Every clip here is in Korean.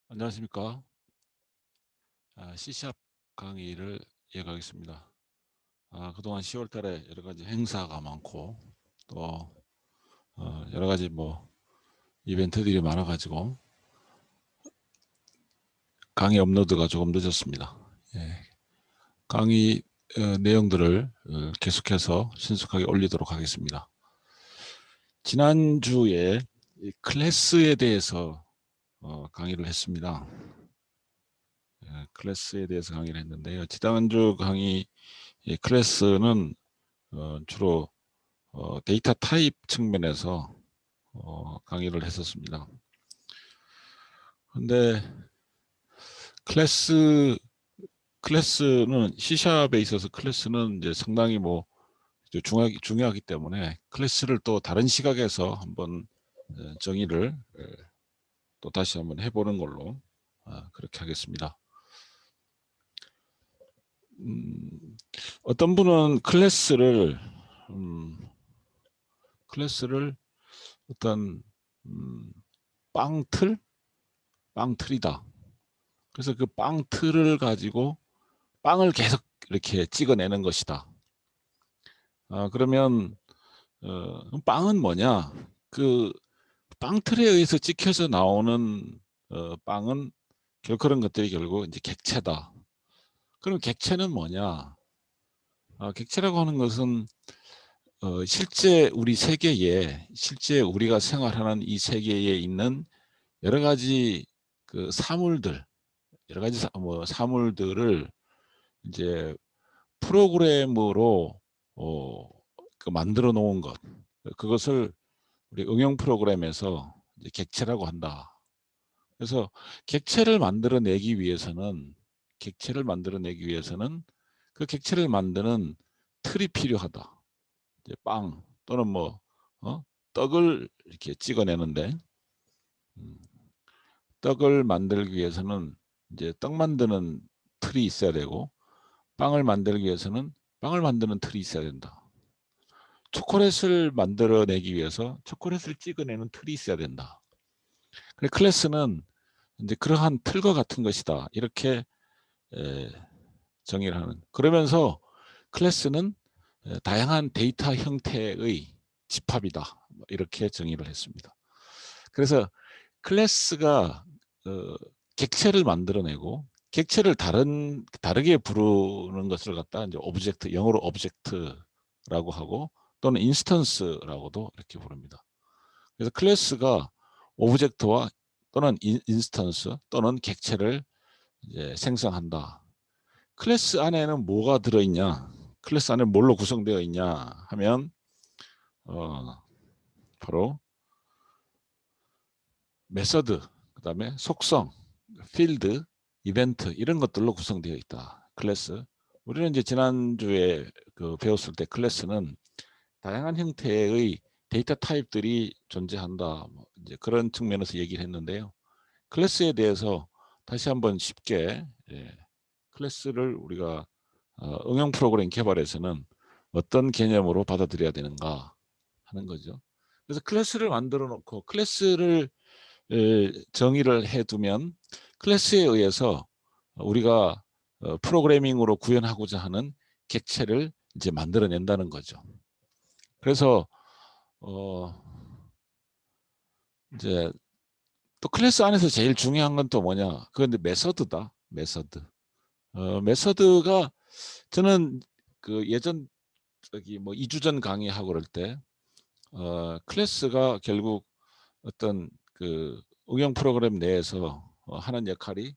안녕하십니까. C샵 강의를 이어가겠습니다. 그동안 10월 달에 여러 가지 행사가 많고 또 여러 가지 이벤트들이 많아가지고 강의 업로드가 조금 늦었습니다. 예, 강의 내용들을 계속해서 신속하게 올리도록 하겠습니다. 지난주에 클래스에 대해서 강의를 했습니다. 클래스에 대해서 강의를 했는데요. 지난주 강의 클래스는 주로 데이터 타입 측면에서 강의를 했었습니다. 근데 클래스는 C샵에 있어서 클래스는 이제 상당히 중요하기 때문에 클래스를 또 다른 시각에서 한번 정의를 또 다시 한번 해보는 걸로 그렇게 하겠습니다. 어떤 분은 클래스를 어떤 빵틀이다. 그래서 그 빵틀을 가지고 빵을 계속 이렇게 찍어내는 것이다. 그러면 빵은 뭐냐? 그 빵틀에 의해서 찍혀서 나오는 빵은 그런 것들이 결국 이제 객체다. 그럼 객체는 뭐냐? 객체라고 하는 것은 실제 우리 세계에 실제 우리가 생활하는 이 세계에 있는 여러 가지 그 사물들, 여러 가지 사물들을 이제 프로그램으로 만들어 놓은 것, 그것을 우리 응용 프로그램에서 이제 객체라고 한다. 그래서 객체를 만들어내기 위해서는 그 객체를 만드는 틀이 필요하다. 이제 빵 또는 떡을 이렇게 찍어내는데 떡을 만들기 위해서는 이제 떡 만드는 틀이 있어야 되고 빵을 만들기 위해서는 빵을 만드는 틀이 있어야 된다. 초콜릿을 만들어내기 위해서 초콜릿을 찍어내는 틀이 있어야 된다. 그래 클래스는 이제 그러한 틀과 같은 것이다. 이렇게 정의를 하는. 그러면서 클래스는 다양한 데이터 형태의 집합이다. 이렇게 정의를 했습니다. 그래서 클래스가 객체를 만들어내고 객체를 다르게 부르는 것을 갖다 이제 오브젝트, 영어로 오브젝트라고 하고 또는 인스턴스라고도 이렇게 부릅니다. 그래서 클래스가 오브젝트와 또는 인스턴스 또는 객체를 이제 생성한다. 클래스 안에는 뭐가 들어있냐? 클래스 안에 뭘로 구성되어 있냐 하면 바로 메서드, 그 다음에 속성, 필드, 이벤트 이런 것들로 구성되어 있다. 클래스. 우리는 이제 지난주에 배웠을 때 클래스는 다양한 형태의 데이터 타입들이 존재한다. 이제 그런 측면에서 얘기를 했는데요. 클래스에 대해서 다시 한번 쉽게 클래스를 우리가 응용 프로그램 개발에서는 어떤 개념으로 받아들여야 되는가 하는 거죠. 그래서 클래스를 만들어 놓고 클래스를 정의를 해두면 클래스에 의해서 우리가 프로그래밍으로 구현하고자 하는 객체를 이제 만들어낸다는 거죠. 그래서 이제 또 클래스 안에서 제일 중요한 건 또 뭐냐? 그건 메서드다. 메서드. 메서드가 저는 그 예전 저기 2주 전 강의하고 그럴 때 클래스가 결국 어떤 그 응용 프로그램 내에서 하는 역할이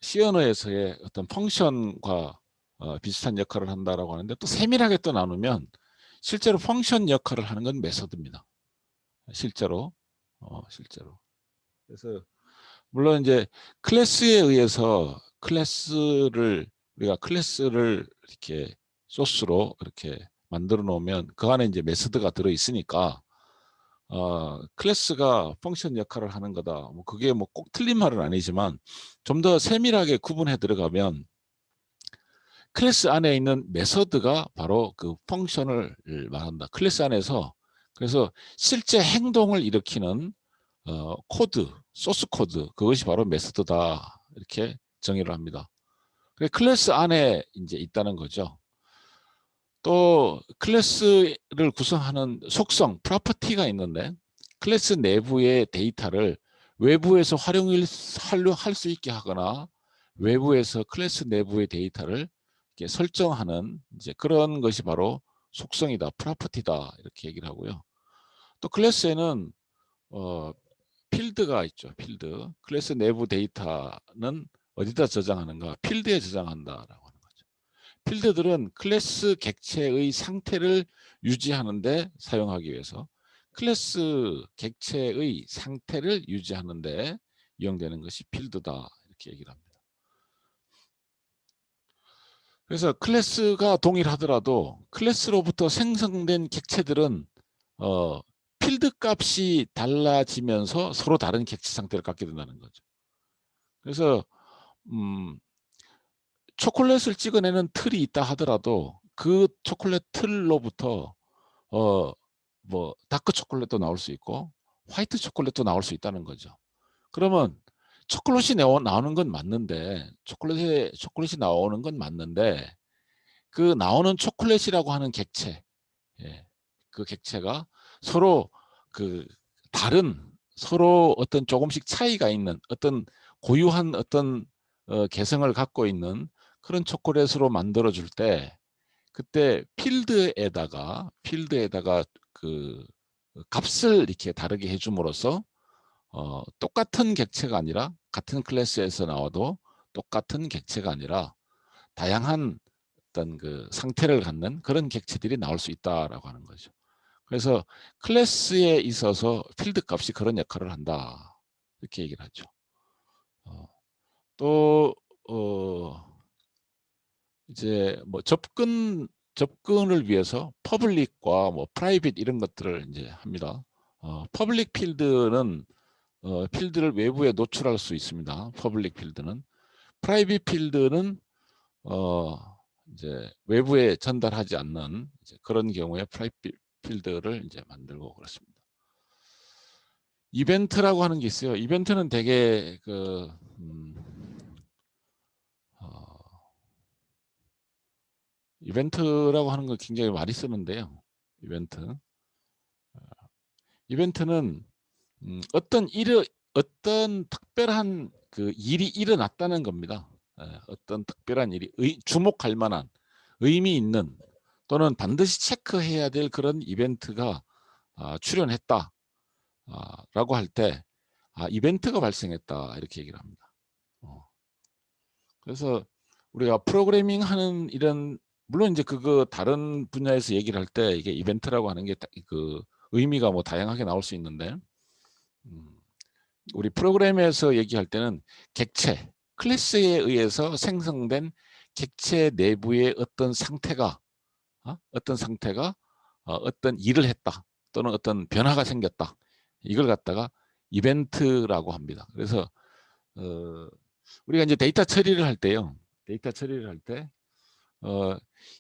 C 언어에서의 어떤 펑션과 비슷한 역할을 한다라고 하는데 또 세밀하게 또 나누면 실제로 펑션 역할을 하는 건 메서드입니다. 실제로. 그래서 물론 이제 클래스에 의해서 우리가 클래스를 이렇게 소스로 이렇게 만들어 놓으면 그 안에 이제 메서드가 들어 있으니까 클래스가 펑션 역할을 하는 거다. 그게 꼭 틀린 말은 아니지만 좀 더 세밀하게 구분해 들어가면 클래스 안에 있는 메서드가 바로 그 펑션을 말한다. 클래스 안에서 그래서 실제 행동을 일으키는 코드, 소스 코드, 그것이 바로 메소드다. 이렇게 정의를 합니다. 클래스 안에 이제 있다는 거죠. 또 클래스를 구성하는 속성, 프로퍼티가 있는데 클래스 내부의 데이터를 외부에서 활용할 수 있게 하거나 외부에서 클래스 내부의 데이터를 이렇게 설정하는 이제 그런 것이 바로 속성이다, 프로퍼티다 이렇게 얘기를 하고요. 또 클래스에는 필드가 있죠. 필드. 클래스 내부 데이터는 어디다 저장하는가? 필드에 저장한다라고 하는 거죠. 필드들은 클래스 객체의 상태를 유지하는데 사용하기 위해서 클래스 객체의 상태를 유지하는데 이용되는 것이 필드다 이렇게 얘기를 합니다. 그래서 클래스가 동일하더라도 클래스로부터 생성된 객체들은 필드 값이 달라지면서 서로 다른 객체 상태를 갖게 된다는 거죠. 그래서 초콜릿을 찍어내는 틀이 있다 하더라도 그 초콜릿 틀로부터 뭐 다크 초콜릿도 나올 수 있고 화이트 초콜릿도 나올 수 있다는 거죠. 그러면 초콜릿이 나오는 건 맞는데 초콜릿이 나오는 건 맞는데 그 나오는 초콜릿이라고 하는 객체, 예, 그 객체가 서로 그 다른 서로 어떤 조금씩 차이가 있는 어떤 고유한 어떤 개성을 갖고 있는 그런 초콜릿으로 만들어 줄 때 그때 필드에다가 그 값을 이렇게 다르게 해줌으로써 똑같은 객체가 아니라 같은 클래스에서 나와도 똑같은 객체가 아니라 다양한 어떤 그 상태를 갖는 그런 객체들이 나올 수 있다라고 하는 거죠. 그래서 클래스에 있어서 필드 값이 그런 역할을 한다 이렇게 얘기를 하죠. 또 이제 뭐 접근을 위해서 퍼블릭과 뭐 프라이빗 이런 것들을 이제 합니다. 퍼블릭 필드는 필드를 외부에 노출할 수 있습니다. 퍼블릭 필드는 프라이빗 필드는 이제 외부에 전달하지 않는 이제 그런 경우에 프라이빗 필드를 이제 만들고 그렇습니다. 이벤트라고 하는 게 있어요. 이벤트는 되게 이벤트라고 하는 거 굉장히 많이 쓰는데요. 이벤트는 어떤 특별한 그 일이 일어났다는 겁니다. 어떤 특별한 일이 주목할 만한 의미 있는 또는 반드시 체크해야 될 그런 이벤트가 출현했다 라고 할 때 이벤트가 발생했다 이렇게 얘기를 합니다. 그래서 우리가 프로그래밍 하는 이런 물론 이제 그거 다른 분야에서 얘기를 할 때 이게 이벤트라고 하는 게 그 의미가 뭐 다양하게 나올 수 있는데 우리 프로그램에서 얘기할 때는 객체 클래스에 의해서 생성된 객체 내부의 어떤 상태가 어떤 일을 했다 또는 어떤 변화가 생겼다 이걸 갖다가 이벤트라고 합니다. 그래서 우리가 이제 데이터 처리를 할 때요.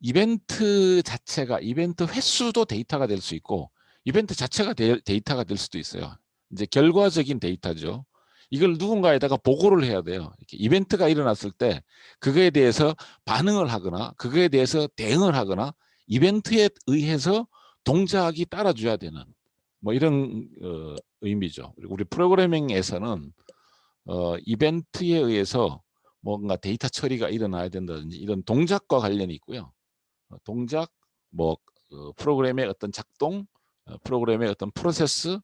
이벤트 자체가 이벤트 횟수도 데이터가 될 수 있고 이벤트 자체가 데이터가 될 수도 있어요. 이제 결과적인 데이터죠. 이걸 누군가에다가 보고를 해야 돼요. 이렇게 이벤트가 일어났을 때 그거에 대해서 반응을 하거나 그거에 대해서 대응을 하거나 이벤트에 의해서 동작이 따라줘야 되는 뭐 이런 의미죠. 우리 프로그래밍에서는 이벤트에 의해서 뭔가 데이터 처리가 일어나야 된다든지 이런 동작과 관련이 있고요. 동작, 뭐 프로그램의 어떤 작동, 프로그램의 어떤 프로세스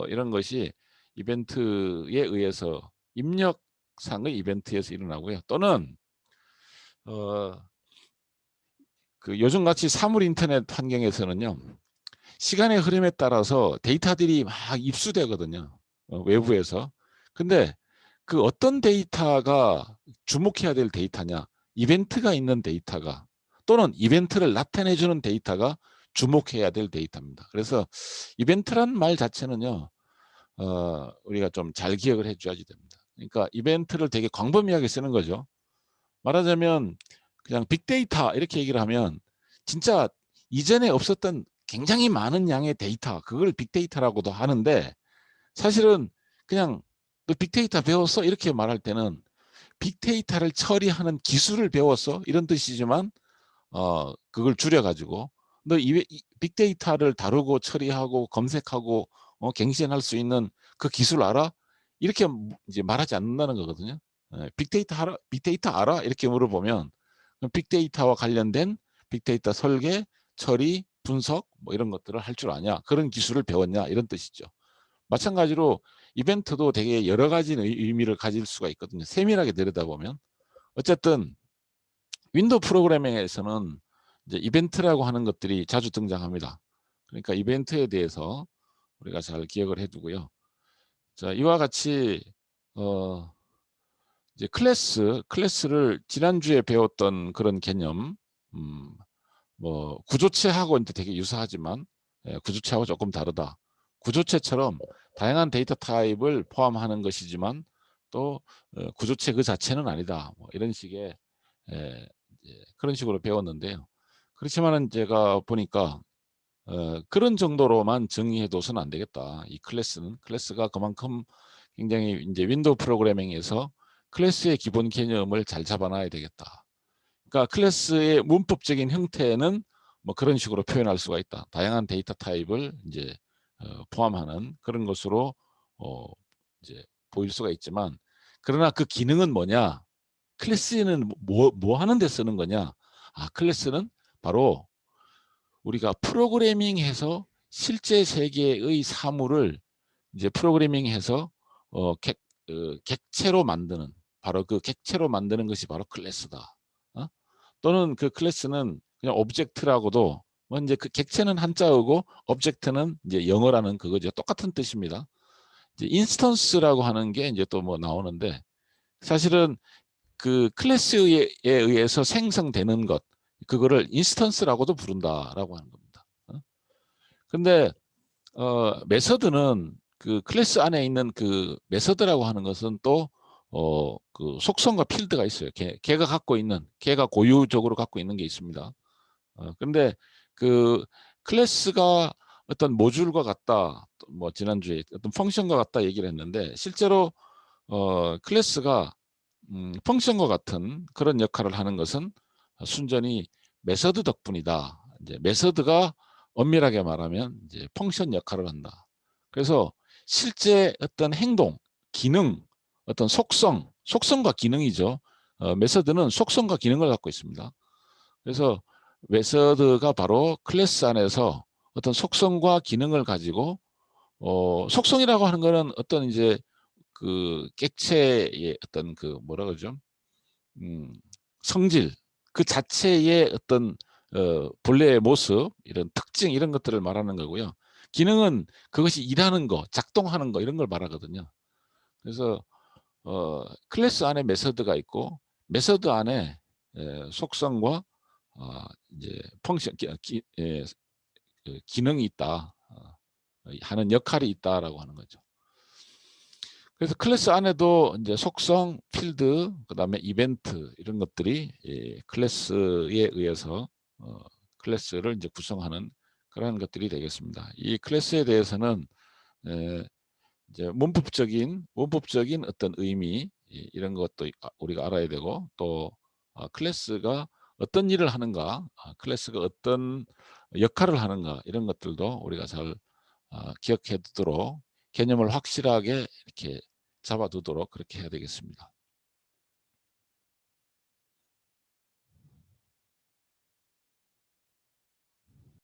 이런 것이 이벤트에 의해서 입력상의 이벤트에서 일어나고요. 또는 그 요즘같이 사물 인터넷 환경에서는요. 시간의 흐름에 따라서 데이터들이 막 입수되거든요. 외부에서. 근데 그 어떤 데이터가 주목해야 될 데이터냐 이벤트가 있는 데이터가 또는 이벤트를 나타내주는 데이터가 주목해야 될 데이터입니다. 그래서 이벤트란 말 자체는요 우리가 좀 잘 기억을 해줘야지 됩니다. 그러니까 이벤트를 되게 광범위하게 쓰는 거죠. 말하자면 그냥 빅데이터 이렇게 얘기를 하면 진짜 이전에 없었던 굉장히 많은 양의 데이터 그걸 빅데이터라고도 하는데 사실은 그냥 너 빅데이터 배웠어? 이렇게 말할 때는 빅데이터를 처리하는 기술을 배웠어? 이런 뜻이지만 그걸 줄여가지고 너 빅데이터를 다루고 처리하고 검색하고 갱신할 수 있는 그 기술 알아? 이렇게 이제 말하지 않는다는 거거든요. 빅데이터 알아? 이렇게 물어보면 빅데이터와 관련된 빅데이터 설계, 처리, 분석 뭐 이런 것들을 할 줄 아냐? 그런 기술을 배웠냐? 이런 뜻이죠. 마찬가지로 이벤트도 되게 여러 가지 의미를 가질 수가 있거든요. 세밀하게 들여다보면. 어쨌든 윈도우 프로그래밍에서는 이제 이벤트라고 하는 것들이 자주 등장합니다. 그러니까 이벤트에 대해서 우리가 잘 기억을 해두고요. 자, 이와 같이 이제 클래스를 지난주에 배웠던 그런 개념, 뭐 구조체하고 이제 되게 유사하지만 구조체하고 조금 다르다. 구조체처럼 다양한 데이터 타입을 포함하는 것이지만 또 구조체 그 자체는 아니다. 뭐 이런 식의 그런 식으로 배웠는데요. 그렇지만은 제가 보니까 그런 정도로만 정의해둬서는 안 되겠다. 이 클래스가 그만큼 굉장히 이제 윈도우 프로그래밍에서 클래스의 기본 개념을 잘 잡아놔야 되겠다. 그러니까 클래스의 문법적인 형태는 뭐 그런 식으로 표현할 수가 있다. 다양한 데이터 타입을 이제 포함하는 그런 것으로 이제 보일 수가 있지만, 그러나 그 기능은 뭐냐? 클래스는 뭐 하는 데 쓰는 거냐? 클래스는 바로 우리가 프로그래밍해서 실제 세계의 사물을 이제 프로그래밍해서 객체로 만드는, 바로 그 객체로 만드는 것이 바로 클래스다. 또는 그 클래스는 그냥 오브젝트라고도, 뭐 이제 그 객체는 한자어고 오브젝트는 이제 영어라는 그거죠. 똑같은 뜻입니다. 이제 인스턴스라고 하는 게 이제 또 뭐 나오는데, 사실은 그 클래스에 의해서 생성되는 것, 그거를 인스턴스라고도 부른다라고 하는 겁니다. 근데 메서드는 그 클래스 안에 있는 그 메서드라고 하는 것은 또 그 속성과 필드가 있어요. 걔가 고유적으로 갖고 있는 게 있습니다. 근데 그 클래스가 어떤 모듈과 같다, 뭐 지난주에 어떤 펑션과 같다 얘기를 했는데, 실제로 클래스가 펑션과 같은 그런 역할을 하는 것은 순전히 메서드 덕분이다. 이제 메서드가 엄밀하게 말하면 이제 펑션 역할을 한다. 그래서 실제 어떤 행동, 기능, 어떤 속성과 기능이죠. 메서드는 속성과 기능을 갖고 있습니다. 그래서 메서드가 바로 클래스 안에서 어떤 속성과 기능을 가지고, 속성이라고 하는 거는 어떤 이제 그 객체의 어떤 그 뭐라 그러죠? 성질, 그 자체의 어떤 본래의 모습, 이런 특징, 이런 것들을 말하는 거고요. 기능은 그것이 일하는 거, 작동하는 거, 이런 걸 말하거든요. 그래서 클래스 안에 메서드가 있고, 메서드 안에 속성과 이제 펑션, 그 기능이 있다, 하는 역할이 있다라고 하는 거죠. 그래서 클래스 안에도 이제 속성, 필드, 그다음에 이벤트, 이런 것들이 클래스에 의해서 클래스를 이제 구성하는 그런 것들이 되겠습니다. 이 클래스에 대해서는 이제 문법적인 어떤 의미, 이런 것도 우리가 알아야 되고, 또 클래스가 어떤 일을 하는가, 클래스가 어떤 역할을 하는가, 이런 것들도 우리가 잘 기억해 두도록, 개념을 확실하게 이렇게 잡아두도록 그렇게 해야 되겠습니다.